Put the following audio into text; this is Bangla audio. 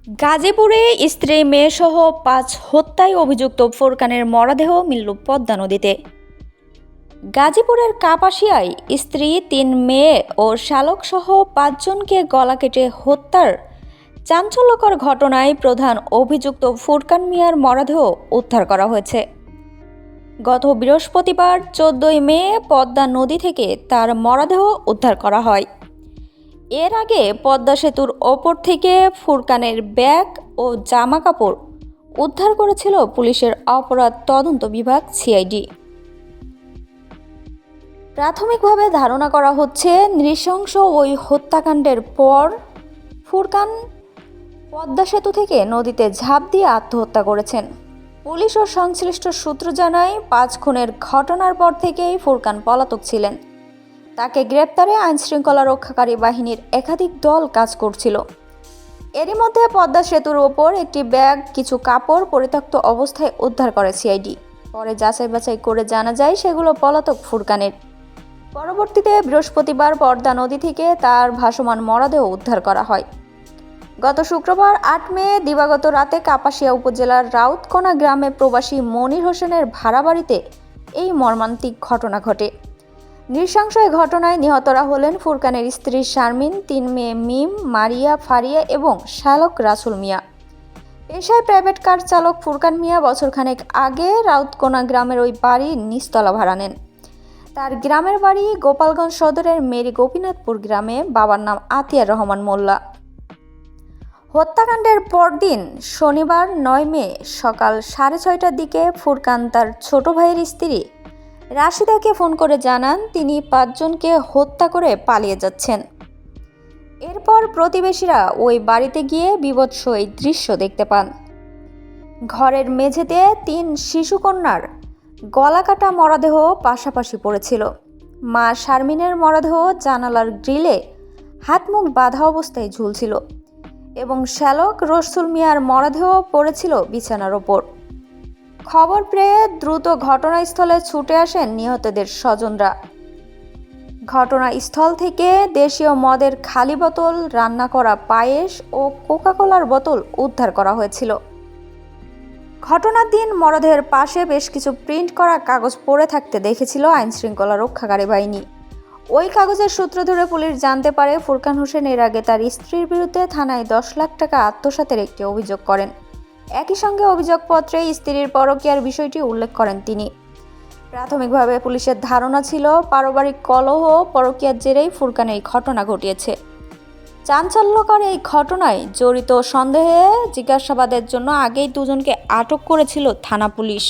গাজীপুরে স্ত্রী মেয়েসহ ৫ হত্যায় অভিযুক্ত ফোরকানের মরদেহ মিলল পদ্মা নদীতে। গাজীপুরের কাপাসিয়ায় স্ত্রী, ৩ মেয়ে ও শালকসহ ৫ জনকে গলা কেটে হত্যার চাঞ্চল্যকর ঘটনায় প্রধান অভিযুক্ত ফুরকান মিয়ার মরদেহ উদ্ধার করা হয়েছে। গত বৃহস্পতিবার ১৪ মে পদ্মা নদী থেকে তার মরদেহ উদ্ধার করা হয়। এর আগে পদ্মা সেতুর ওপর থেকে ফুরকানের ব্যাগ ও জামা কাপড় উদ্ধার করেছিল পুলিশের অপরাধ তদন্ত বিভাগ সিআইডি। প্রাথমিকভাবে ধারণা করা হচ্ছে, নৃশংস ওই হত্যাকাণ্ডের পর ফুরকান পদ্মা সেতু থেকে নদীতে ঝাঁপ দিয়ে আত্মহত্যা করেছেন। পুলিশ ও সংশ্লিষ্ট সূত্র জানায়, ৫ খুনের ঘটনার পর থেকেই ফুরকান পলাতক ছিলেন। তাকে গ্রেপ্তারে আইনশৃঙ্খলা রক্ষাকারী বাহিনীর একাধিক দল কাজ করছিল। এরই মধ্যে পদ্মা সেতুর ওপর একটি ব্যাগ, কিছু কাপড় পরিত্যক্ত অবস্থায় উদ্ধার করে সিআইডি। পরে যাচাই বাছাই করে জানা যায় সেগুলো পলাতক ফুরকানের। পরবর্তীতে বৃহস্পতিবার পদ্মা নদী থেকে তার ভাসমান মরদেহ উদ্ধার করা হয়। গত শুক্রবার ৮ মে দিবাগত রাতে কাপাসিয়া উপজেলার রাউতকোনা গ্রামে প্রবাসী মনির হোসেনের ভাড়া বাড়িতে এই মর্মান্তিক ঘটনা ঘটে। নৃশংস এই ঘটনায় নিহতরা হলেন ফুরকানের স্ত্রী শারমিন, ৩ মেয়ে মিম, মারিয়া, ফারিয়া এবং শালক রাসুল মিয়া। পেশায় প্রাইভেট কার চালক ফুরকান মিয়া বছরখানেক আগে রাউতকোনা গ্রামের ওই বাড়ির নিচতলা ভাড়া নেন। তার গ্রামের বাড়ি গোপালগঞ্জ সদরের মেরি গোপীনাথপুর গ্রামে। বাবার নাম আতিয়ার রহমান মোল্লা। হত্যাকাণ্ডের পরদিন শনিবার ৯ মে সকাল ৬:৩০টার দিকে ফুরকান তার ছোট ভাইয়ের স্ত্রী রাশিদাকে ফোন করে জানান তিনি ৫ জনকে হত্যা করে পালিয়ে যাচ্ছেন। এরপর প্রতিবেশীরা ওই বাড়িতে গিয়ে বীভৎস এই দৃশ্য দেখতে পান। ঘরের মেঝেতে ৩ শিশুকন্যার গলাকাটা মরদেহ পাশাপাশি পড়েছিল। মা শারমিনের মরদেহ জানালার গ্রিলে হাত মুখ বাঁধা অবস্থায় ঝুলছিল এবং শ্যালক রসুল মিয়ার মরদেহ পড়েছিল বিছানার ওপর। খবর পেয়ে দ্রুত ঘটনাস্থলে ছুটে আসেন নিহতদের স্বজনরা। ঘটনাস্থল থেকে দেশীয় মদের খালি বোতল, রান্না করা পায়েস ও কোকাকোলার বোতল উদ্ধার করা হয়েছিল। ঘটনার দিন মরদেহের পাশে বেশ কিছু প্রিন্ট করা কাগজ পড়ে থাকতে দেখেছিল আইনশৃঙ্খলা রক্ষাকারী বাহিনী। ওই কাগজের সূত্র ধরে পুলিশ জানতে পারে, ফুরকান হোসেন এর আগে তার স্ত্রীর বিরুদ্ধে থানায় ১০ লাখ টাকা আত্মসাতের একটি অভিযোগ করেন। একই সঙ্গে অভিযোগপত্রে স্ত্রীর পরকীয়ার বিষয়টি উল্লেখ করেন তিনি। প্রাথমিকভাবে পুলিশের ধারণা ছিল, পারিবারিক কলহ, পরকীয়ার জেরেই ফুরকান এই ঘটনা ঘটিয়েছে। চাঞ্চল্যকর এই ঘটনায় জড়িত সন্দেহে জিজ্ঞাসাবাদের জন্য আগেই ২ জনকে আটক করেছিল থানা পুলিশ।